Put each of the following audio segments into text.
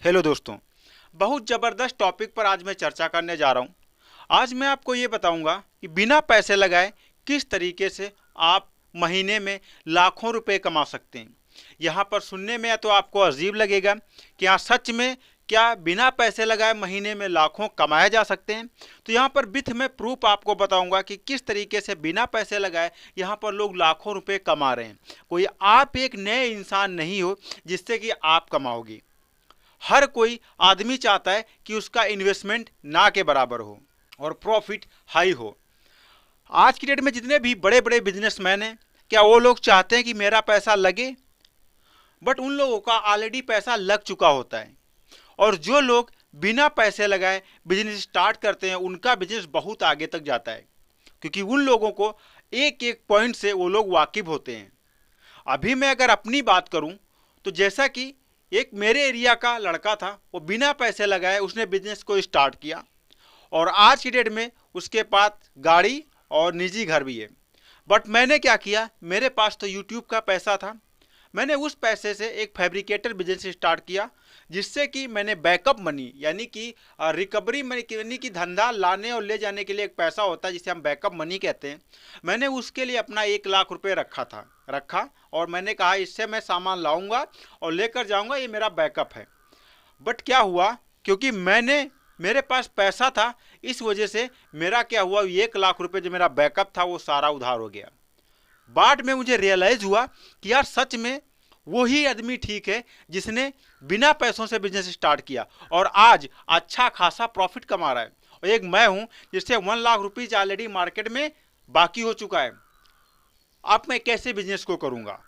Hello दोस्तों, बहुत ज़बरदस्त टॉपिक पर आज मैं चर्चा करने जा रहा हूँ। आज मैं आपको ये बताऊँगा कि बिना पैसे लगाए किस तरीके से आप महीने में लाखों रुपए कमा सकते हैं। यहाँ पर सुनने में या तो आपको अजीब लगेगा कि हाँ सच में क्या बिना पैसे लगाए महीने में लाखों कमाए जा सकते हैं। तो यहाँ पर विथ में प्रूफ आपको बताऊंगा कि किस तरीके से बिना पैसे लगाए यहाँ पर लोग लाखों रुपए कमा रहे हैं। कोई आप एक नए इंसान नहीं हो जिससे कि आप कमाओगे। हर कोई आदमी चाहता है कि उसका इन्वेस्टमेंट ना के बराबर हो और प्रॉफिट हाई हो। आज की डेट में जितने भी बड़े बड़े बिजनेसमैन हैं, क्या वो लोग चाहते हैं कि मेरा पैसा लगे? बट उन लोगों का ऑलरेडी पैसा लग चुका होता है। और जो लोग बिना पैसे लगाए बिजनेस स्टार्ट करते हैं उनका बिजनेस बहुत आगे तक जाता है, क्योंकि उन लोगों को एक एक पॉइंट से वो लोग वाकिफ होते हैं। अभी मैं अगर अपनी बात करूं तो जैसा कि एक मेरे एरिया का लड़का था, वो बिना पैसे लगाए उसने बिजनेस को स्टार्ट किया और आज की डेट में उसके पास गाड़ी और निजी घर भी है। बट मैंने क्या किया, मेरे पास तो यूट्यूब का पैसा था। मैंने उस पैसे से एक फैब्रिकेटर बिजनेस स्टार्ट किया, जिससे कि मैंने बैकअप मनी यानी कि रिकवरी मनी यानी कि धंधा लाने और ले जाने के लिए एक पैसा होता है जिसे हम बैकअप मनी कहते हैं। मैंने उसके लिए अपना 1 लाख रुपए रखा और मैंने कहा इससे मैं सामान लाऊंगा और लेकर जाऊंगा, ये मेरा बैकअप है। बट क्या हुआ, क्योंकि मेरे पास पैसा था, इस वजह से मेरा क्या हुआ, 1 लाख रुपए जो मेरा बैकअप था वो सारा उधार हो गया। बाद में मुझे रियलाइज हुआ कि यार सच में वही आदमी ठीक है जिसने बिना पैसों से बिजनेस स्टार्ट किया और आज अच्छा खासा प्रॉफिट कमा रहा है। और एक मैं हूं जिससे 1 लाख रुपीज ऑलरेडी मार्केट में बाकी हो चुका है। अब मैं कैसे बिजनेस को करूंगा?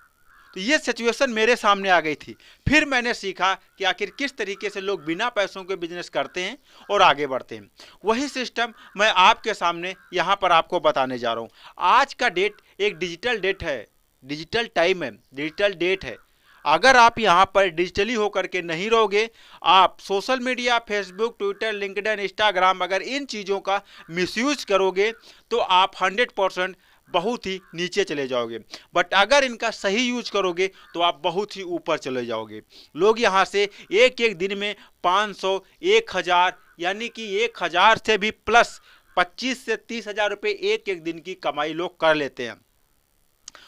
तो ये सिचुएशन मेरे सामने आ गई थी। फिर मैंने सीखा कि आखिर किस तरीके से लोग बिना पैसों के बिजनेस करते हैं और आगे बढ़ते हैं। वही सिस्टम मैं आपके सामने यहाँ पर आपको बताने जा रहा हूँ। आज का डेट एक डिजिटल डेट है, डिजिटल टाइम है, डिजिटल डेट है। अगर आप यहाँ पर डिजिटली होकर के नहीं रहोगे, आप social media Facebook Twitter LinkedIn Instagram अगर इन चीज़ों का मिसयूज करोगे तो आप 100% बहुत ही नीचे चले जाओगे। बट अगर इनका सही यूज करोगे तो आप बहुत ही ऊपर चले जाओगे। लोग यहाँ से एक एक दिन में 500 1000 यानी कि 1000 से भी प्लस 25 से 30 हजार रुपये एक एक दिन की कमाई लोग कर लेते हैं।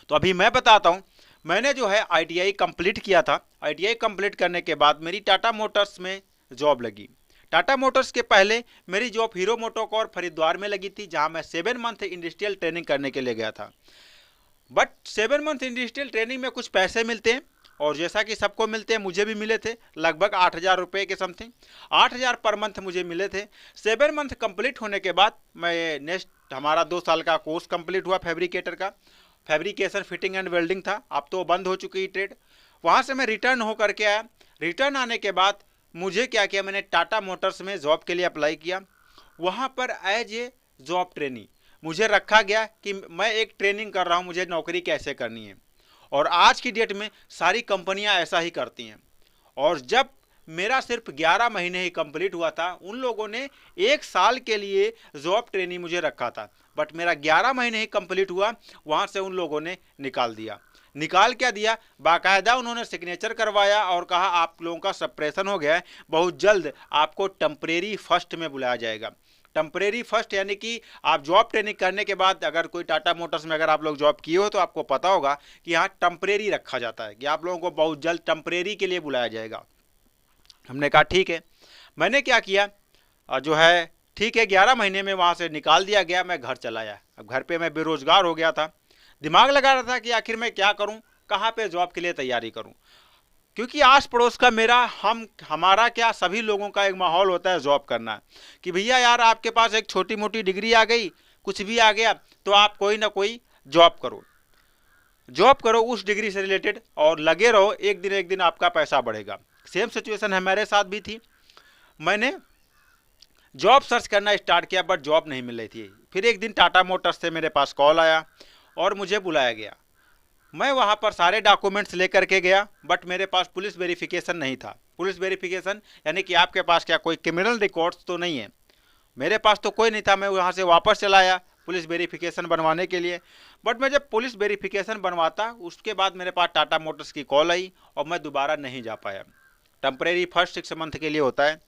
तो अभी मैं बताता हूँ, मैंने जो है ITI कंप्लीट किया था। ITI कंप्लीट करने के बाद मेरी टाटा मोटर्स में जॉब लगी। टाटा मोटर्स के पहले मेरी जॉब हीरो मोटोकॉर्प हरिद्वार में लगी थी, जहां मैं 7 मंथ इंडस्ट्रियल ट्रेनिंग करने के लिए गया था। बट 7 मंथ इंडस्ट्रियल ट्रेनिंग में कुछ पैसे मिलते हैं और जैसा कि सबको मिलते हैं मुझे भी मिले थे, लगभग 8,000 रुपये के समथिंग 8,000 पर मंथ मुझे मिले थे। 7 मंथ कंप्लीट होने के बाद मैं नेक्स्ट हमारा 2 साल का कोर्स कंप्लीट हुआ फैब्रिकेटर का। फैब्रिकेशन फिटिंग एंड वेल्डिंग था, अब तो बंद हो चुकी ट्रेड। वहाँ से मैं रिटर्न होकर के आया। रिटर्न आने के बाद मुझे क्या किया, मैंने टाटा मोटर्स में जॉब के लिए अप्लाई किया। वहाँ पर एज ए जॉब ट्रेनी मुझे रखा गया कि मैं एक ट्रेनिंग कर रहा हूँ, मुझे नौकरी कैसे करनी है। और आज की डेट में सारी कंपनियाँ ऐसा ही करती हैं। और जब मेरा सिर्फ 11 महीने ही कंप्लीट हुआ था, उन लोगों ने 1 साल के लिए जॉब ट्रेनिंग मुझे रखा था, बट मेरा 11 महीने ही कंप्लीट हुआ, वहाँ से उन लोगों ने निकाल दिया। निकाल क्या दिया, बाकायदा उन्होंने सिग्नेचर करवाया और कहा आप लोगों का सप्रेशन हो गया है, बहुत जल्द आपको टेम्परेरी फर्स्ट में बुलाया जाएगा। टेम्परेरी फर्स्ट यानी कि आप जॉब ट्रेनिंग करने के बाद, अगर कोई टाटा मोटर्स में अगर आप लोग जॉब किए हो तो आपको पता होगा कि यहाँ टेम्परेरी रखा जाता है कि आप लोगों को बहुत जल्द टेम्परेरी के लिए बुलाया जाएगा। हमने कहा ठीक है। मैंने क्या किया, जो है ठीक है, 11 महीने में वहाँ से निकाल दिया गया, मैं घर चला आया। अब घर पे मैं बेरोजगार हो गया था, दिमाग लगा रहा था कि आखिर मैं क्या करूं, कहाँ पे जॉब के लिए तैयारी करूं। क्योंकि आस पड़ोस का हमारा क्या सभी लोगों का एक माहौल होता है जॉब करना, कि भैया यार आपके पास एक छोटी मोटी डिग्री आ गई, कुछ भी आ गया तो आप कोई ना कोई जॉब करो उस डिग्री से रिलेटेड और लगे रहो, एक दिन आपका पैसा बढ़ेगा। सेम सिचुएशन हमारे साथ भी थी। मैंने जॉब सर्च करना स्टार्ट किया बट जॉब नहीं मिल रही थी। फिर एक दिन टाटा मोटर्स से मेरे पास कॉल आया और मुझे बुलाया गया। मैं वहाँ पर सारे डॉक्यूमेंट्स लेकर के गया, बट मेरे पास पुलिस वेरिफिकेशन नहीं था। पुलिस वेरिफिकेशन यानी कि आपके पास क्या कोई क्रिमिनल रिकॉर्ड्स तो नहीं है, मेरे पास तो कोई नहीं था। मैं वहाँ से वापस चला आया पुलिस वेरिफिकेशन बनवाने के लिए। बट मैं जब पुलिस वेरिफिकेशन बनवाता उसके बाद मेरे पास टाटा मोटर्स की कॉल आई और मैं दोबारा नहीं जा पाया। टेम्परेरी फर्स्ट 6 मंथ के लिए होता है,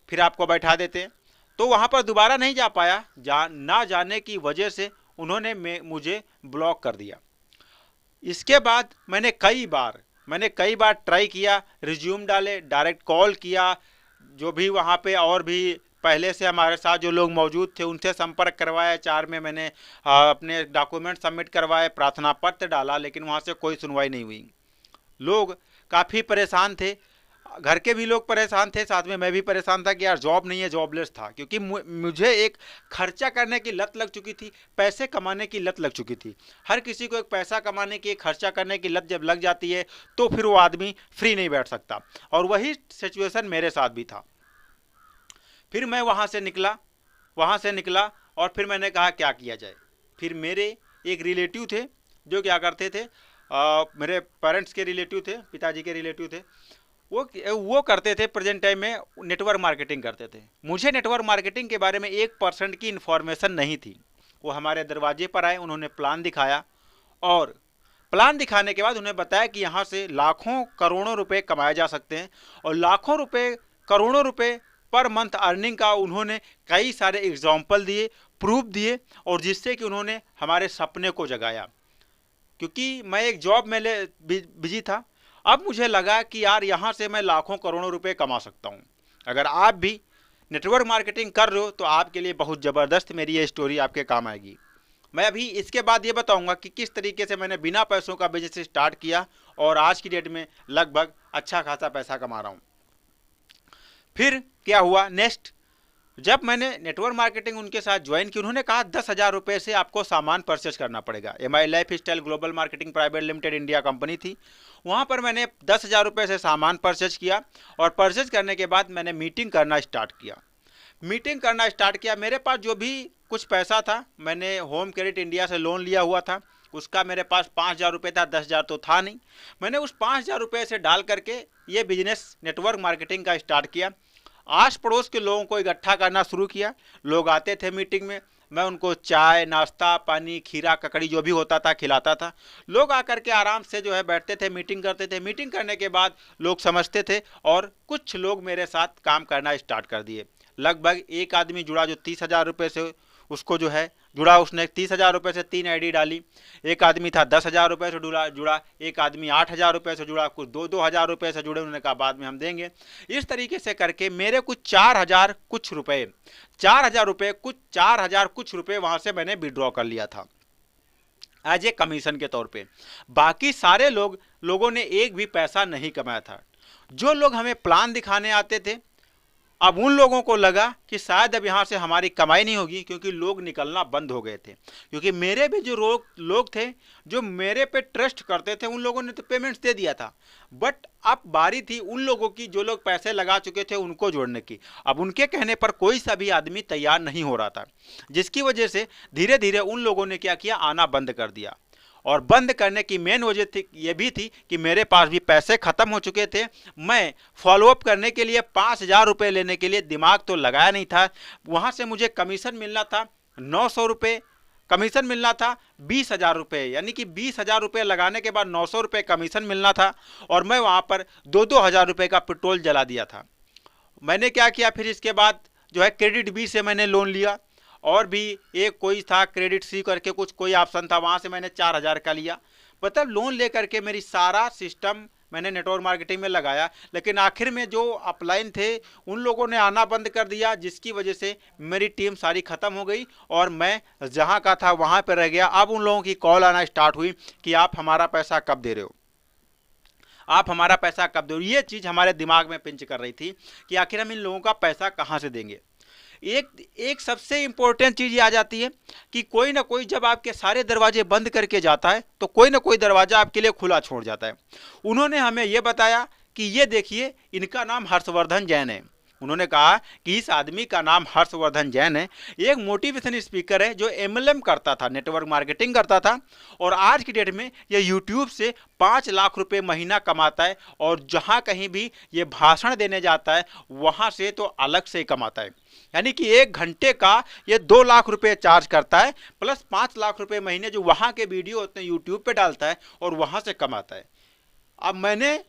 फिर आपको बैठा देते हैं। तो वहाँ पर दोबारा नहीं जा पाया, ना जाने की वजह से उन्होंने मुझे ब्लॉक कर दिया। इसके बाद मैंने कई बार ट्राई किया, रिज्यूम डाले, डायरेक्ट कॉल किया, जो भी वहाँ पे और भी पहले से हमारे साथ जो लोग मौजूद थे उनसे संपर्क करवाया, 4 में मैंने अपने डॉक्यूमेंट सबमिट करवाए, प्रार्थना पत्र डाला, लेकिन वहाँ से कोई सुनवाई नहीं हुई। लोग काफ़ी परेशान थे, घर के भी लोग परेशान थे, साथ में मैं भी परेशान था कि यार जॉब नहीं है, जॉबलेस था, क्योंकि मुझे एक खर्चा करने की लत लग चुकी थी, पैसे कमाने की लत लग चुकी थी। हर किसी को एक पैसा कमाने की, एक खर्चा करने की लत जब लग जाती है तो फिर वो आदमी फ्री नहीं बैठ सकता, और वही सिचुएशन मेरे साथ भी था। फिर मैं वहाँ से निकला और फिर मैंने कहा क्या किया जाए। फिर मेरे एक रिलेटिव थे जो क्या करते थे, मेरे पेरेंट्स के रिलेटिव थे, पिताजी के रिलेटिव थे, वो करते थे प्रेजेंट टाइम में नेटवर्क मार्केटिंग करते थे। मुझे नेटवर्क मार्केटिंग के बारे में 1% की इन्फॉर्मेशन नहीं थी। वो हमारे दरवाजे पर आए, उन्होंने प्लान दिखाया, और प्लान दिखाने के बाद उन्हें बताया कि यहाँ से लाखों करोड़ों रुपए कमाए जा सकते हैं, और लाखों रुपए करोड़ों रुपए पर मंथ अर्निंग का उन्होंने कई सारे एग्जाम्पल दिए, प्रूफ दिए, और जिससे कि उन्होंने हमारे सपने को जगाया। क्योंकि मैं एक जॉब में बिजी था, अब मुझे लगा कि यार यहाँ से मैं लाखों करोड़ों रुपए कमा सकता हूँ। अगर आप भी नेटवर्क मार्केटिंग कर रहे हो तो आपके लिए बहुत ज़बरदस्त मेरी ये स्टोरी आपके काम आएगी। मैं अभी इसके बाद ये बताऊंगा कि किस तरीके से मैंने बिना पैसों का बिजनेस स्टार्ट किया और आज की डेट में लगभग अच्छा खासा पैसा कमा रहा हूँ। फिर क्या हुआ नेक्स्ट, जब मैंने नेटवर्क मार्केटिंग उनके साथ ज्वाइन की, उन्होंने कहा 10,000 रुपये से आपको सामान परचेज करना पड़ेगा। MI life style global marketing private limited India company थी, वहाँ पर मैंने 10,000 रुपये से सामान परचेज किया, और परचेज करने के बाद मैंने मीटिंग करना स्टार्ट किया। मेरे पास जो भी कुछ पैसा था, मैंने होम क्रेडिट इंडिया से लोन लिया हुआ था, उसका मेरे पास 5,000 रुपये था, 10,000 तो था नहीं। मैंने उस 5,000 रुपये से डाल करके ये बिजनेस नेटवर्क मार्केटिंग का स्टार्ट किया। आस पड़ोस के लोगों को इकट्ठा करना शुरू किया। लोग आते थे मीटिंग में, मैं उनको चाय, नाश्ता, पानी, खीरा, ककड़ी जो भी होता था खिलाता था। लोग आकर के आराम से जो है बैठते थे, मीटिंग करते थे। मीटिंग करने के बाद लोग समझते थे, और कुछ लोग मेरे साथ काम करना स्टार्ट कर दिए। लगभग एक आदमी जुड़ा जो 30,000 रुपये से उसको जो है जुड़ा, उसने 30,000 रुपये से 3 ID डाली। एक आदमी था 10,000 रुपये से जुड़ा, एक आदमी 8,000 रुपये से जुड़ा, कुछ 2,000 रुपये से जुड़े। उन्होंने कहा बाद में हम देंगे। इस तरीके से करके मेरे कुछ 4,000 कुछ रुपये वहाँ से मैंने विड्रॉ कर लिया था एज ए कमीशन के तौर पे। बाकी सारे लोगों ने एक भी पैसा नहीं कमाया था। जो लोग हमें प्लान दिखाने आते थे, अब उन लोगों को लगा कि शायद अब यहाँ से हमारी कमाई नहीं होगी, क्योंकि लोग निकलना बंद हो गए थे। क्योंकि मेरे भी जो लोग थे जो मेरे पे ट्रस्ट करते थे, उन लोगों ने तो पेमेंट्स दे दिया था, बट अब बारी थी उन लोगों की जो लोग पैसे लगा चुके थे उनको जोड़ने की। अब उनके कहने पर कोई सा भी आदमी तैयार नहीं हो रहा था, जिसकी वजह से धीरे धीरे उन लोगों ने क्या किया, आना बंद कर दिया। और बंद करने की मेन वजह थी ये भी थी कि मेरे पास भी पैसे खत्म हो चुके थे। मैं फॉलोअप करने के लिए 5,000 रुपये लेने के लिए दिमाग तो लगाया नहीं था। वहाँ से मुझे कमीशन मिलना था 900 रुपये, कमीशन मिलना था 20,000 रुपये, यानी कि 20,000 रुपये लगाने के बाद 900 रुपये कमीशन मिलना था, और मैं वहाँ पर 2-2 हज़ार रुपये का पेट्रोल जला दिया था। मैंने क्या किया, फिर इसके बाद जो है क्रेडिट बी से मैंने लोन लिया, और भी एक कोई था क्रेडिट सी करके कुछ कोई ऑप्शन था, वहाँ से मैंने 4,000 का लिया। मतलब लोन ले करके मेरी सारा सिस्टम मैंने नेटवर्क मार्केटिंग में लगाया, लेकिन आखिर में जो अपलाइन थे उन लोगों ने आना बंद कर दिया, जिसकी वजह से मेरी टीम सारी ख़त्म हो गई और मैं जहाँ का था वहाँ पर रह गया। अब उन लोगों की कॉल आना स्टार्ट हुई कि आप हमारा पैसा कब दे रहे हो, आप हमारा पैसा कब दे रहे हो। ये चीज़ हमारे दिमाग में पिंच कर रही थी कि आखिर हम इन लोगों का पैसा कहाँ से देंगे। एक सबसे इंपॉर्टेंट चीज़ ये आ जाती है कि कोई ना कोई जब आपके सारे दरवाजे बंद करके जाता है तो कोई ना कोई दरवाज़ा आपके लिए खुला छोड़ जाता है। उन्होंने हमें ये बताया कि ये देखिए, इनका नाम हर्षवर्धन जैन है। उन्होंने कहा कि इस आदमी का नाम हर्षवर्धन जैन है, एक मोटिवेशन स्पीकर है जो MLM करता था, नेटवर्क मार्केटिंग करता था, और आज की डेट में ये यूट्यूब से 5 लाख रुपए महीना कमाता है, और जहाँ कहीं भी ये भाषण देने जाता है वहाँ से तो अलग से कमाता है। यानी कि 1 घंटे का ये 2 लाख रुपए चार्ज करता है, प्लस 5 लाख रुपए महीने जो वहाँ के वीडियो होते हैं यूट्यूब पे डालता है और वहाँ से कमाता है। अब मैंने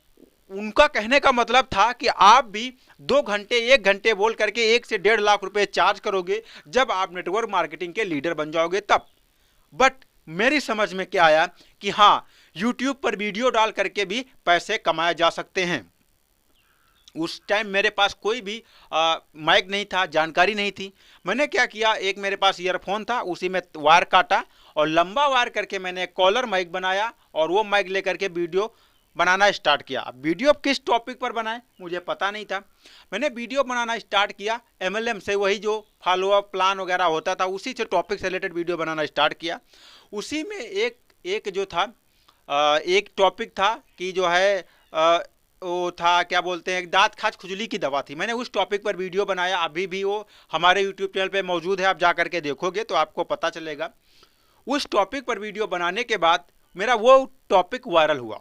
उनका कहने का मतलब था कि आप भी 2 घंटे 1 घंटे बोल करके 1 से 1.5 लाख रुपए चार्ज करोगे जब आप नेटवर्क मार्केटिंग के लीडर बन जाओगे तब। बट मेरी समझ में क्या आया कि हाँ, यूट्यूब पर वीडियो डाल करके भी पैसे कमाए जा सकते हैं। उस टाइम मेरे पास कोई भी माइक नहीं था, जानकारी नहीं थी। मैंने क्या किया, एक मेरे पास ईयरफोन था, उसी में वायर काटा और लंबा वायर करके मैंने एक कॉलर माइक बनाया और वो माइक लेकर के वीडियो बनाना स्टार्ट किया। अब वीडियो किस टॉपिक पर बनाए मुझे पता नहीं था। मैंने वीडियो बनाना स्टार्ट किया MLM से, वही जो फॉलोअप प्लान वगैरह होता था उसी से टॉपिक से रिलेटेड वीडियो बनाना स्टार्ट किया। उसी में एक जो था एक टॉपिक था कि जो है वो था, क्या बोलते हैं, दांत खाज खुजली की दवा थी। मैंने उस टॉपिक पर वीडियो बनाया, अभी भी वो हमारे यूट्यूब चैनल पे मौजूद है, आप जा करके देखोगे तो आपको पता चलेगा। उस टॉपिक पर वीडियो बनाने के बाद मेरा वो टॉपिक वायरल हुआ।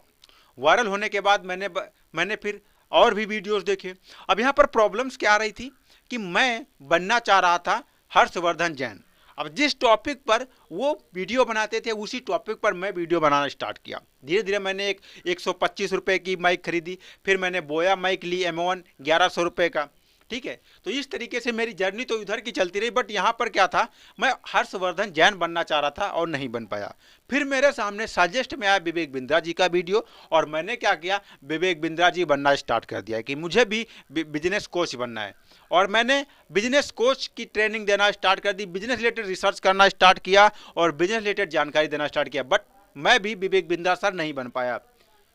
वायरल होने के बाद मैंने फिर और भी वीडियोस देखे। अब यहाँ पर प्रॉब्लम्स क्या आ रही थी कि मैं बनना चाह रहा था हर्षवर्धन जैन। अब जिस टॉपिक पर वो वीडियो बनाते थे उसी टॉपिक पर मैं वीडियो बनाना स्टार्ट किया। धीरे धीरे मैंने एक 125 रुपये की माइक खरीदी, फिर मैंने बोया माइक ली M1 1100 रुपये का। ठीक है, तो इस तरीके से मेरी जर्नी तो इधर की चलती रही। बट यहाँ पर क्या था, मैं हर्षवर्धन जैन बनना चाह रहा था और नहीं बन पाया। फिर मेरे सामने सजेस्ट में आया विवेक बिंद्रा जी का वीडियो और मैंने क्या किया, विवेक बिंद्रा जी बनना स्टार्ट कर दिया कि मुझे भी बिजनेस कोच बनना है। और मैंने बिजनेस कोच की ट्रेनिंग देना स्टार्ट कर दी, बिजनेस रिलेटेड रिसर्च करना स्टार्ट किया और बिजनेस रिलेटेड जानकारी देना स्टार्ट किया। बट मैं भी विवेक बिंद्रा सर नहीं बन पाया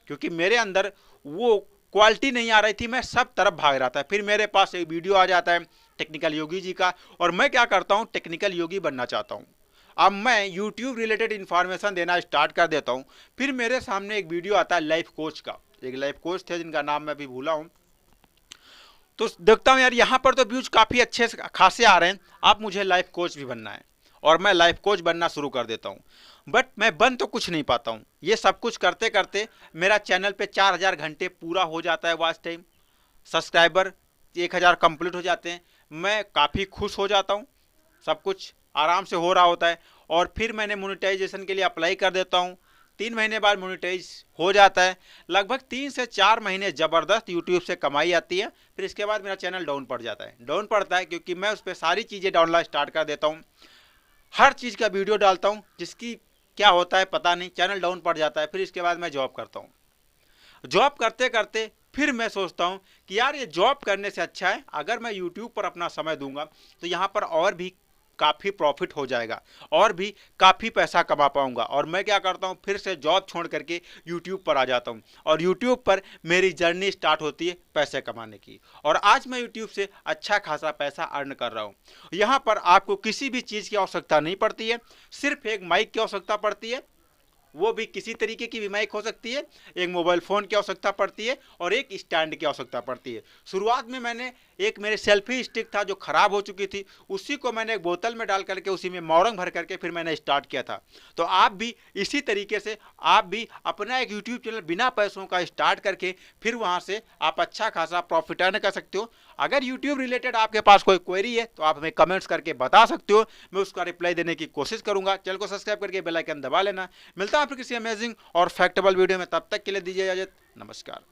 क्योंकि मेरे अंदर वो क्वालिटी नहीं आ रही थी, मैं सब तरफ भाग रहा था। फिर मेरे पास एक वीडियो आ जाता है टेक्निकल योगी जी का और मैं क्या करता हूँ, टेक्निकल योगी बनना चाहता हूँ। अब मैं यूट्यूब रिलेटेड इन्फॉर्मेशन देना स्टार्ट कर देता हूँ। फिर मेरे सामने एक वीडियो आता है लाइफ कोच का, एक लाइफ कोच थे जिनका नाम मैं अभी भूला हूँ। तो देखता हूँ यार यहाँ पर तो व्यूज काफ़ी अच्छे खासे आ रहे हैं, अब मुझे लाइफ कोच भी बनना है और मैं लाइफ कोच बनना शुरू कर देता हूँ। बट मैं बन तो कुछ नहीं पाता हूँ। ये सब कुछ करते करते मेरा चैनल पे 4000 घंटे पूरा हो जाता है वॉच टाइम, सब्सक्राइबर 1000 कंप्लीट हो जाते हैं। मैं काफ़ी खुश हो जाता हूँ, सब कुछ आराम से हो रहा होता है। और फिर मैंने मोनेटाइजेशन के लिए अप्लाई कर देता हूँ। 3 महीने बाद मोनेटाइज हो जाता है। लगभग 3 से 4 महीने ज़बरदस्त यूट्यूब से कमाई आती है। फिर इसके बाद मेरा चैनल डाउन पड़ जाता है। डाउन पड़ता है क्योंकि मैं उस पर सारी चीज़ें डाउनलोड स्टार्ट कर देता हूँ, हर चीज़ का वीडियो डालता हूँ, जिसकी क्या होता है पता नहीं, चैनल डाउन पड़ जाता है। फिर इसके बाद मैं जॉब करता हूँ। जॉब करते करते फिर मैं सोचता हूँ कि यार ये जॉब करने से अच्छा है अगर मैं यूट्यूब पर अपना समय दूंगा तो यहाँ पर और भी काफ़ी प्रॉफिट हो जाएगा और भी काफ़ी पैसा कमा पाऊंगा। और मैं क्या करता हूँ, फिर से जॉब छोड़ करके यूट्यूब पर आ जाता हूँ और यूट्यूब पर मेरी जर्नी स्टार्ट होती है पैसे कमाने की। और आज मैं यूट्यूब से अच्छा खासा पैसा अर्न कर रहा हूँ। यहाँ पर आपको किसी भी चीज़ की आवश्यकता नहीं पड़ती है, सिर्फ एक माइक की आवश्यकता पड़ती है, वो भी किसी तरीके की भी माइक हो सकती है, एक मोबाइल फ़ोन की आवश्यकता पड़ती है और एक स्टैंड की आवश्यकता पड़ती है। शुरुआत में मैंने एक मेरे सेल्फी स्टिक था जो ख़राब हो चुकी थी, उसी को मैंने एक बोतल में डाल करके उसी में मोरंग भर करके फिर मैंने स्टार्ट किया था। तो आप भी इसी तरीके से आप भी अपना एक यूट्यूब चैनल बिना पैसों का स्टार्ट करके फिर वहाँ से आप अच्छा खासा प्रॉफिट अर्न कर सकते हो। अगर यूट्यूब रिलेटेड आपके पास कोई क्वेरी है तो आप हमें कमेंट्स करके बता सकते हो, मैं उसका रिप्लाई देने की कोशिश करूंगा। चैनल को सब्सक्राइब करके बेल आइकन दबा लेना। मिलता है फिर किसी अमेजिंग और फैक्टेबल वीडियो में, तब तक के लिए दीजिए इजाजत, नमस्कार।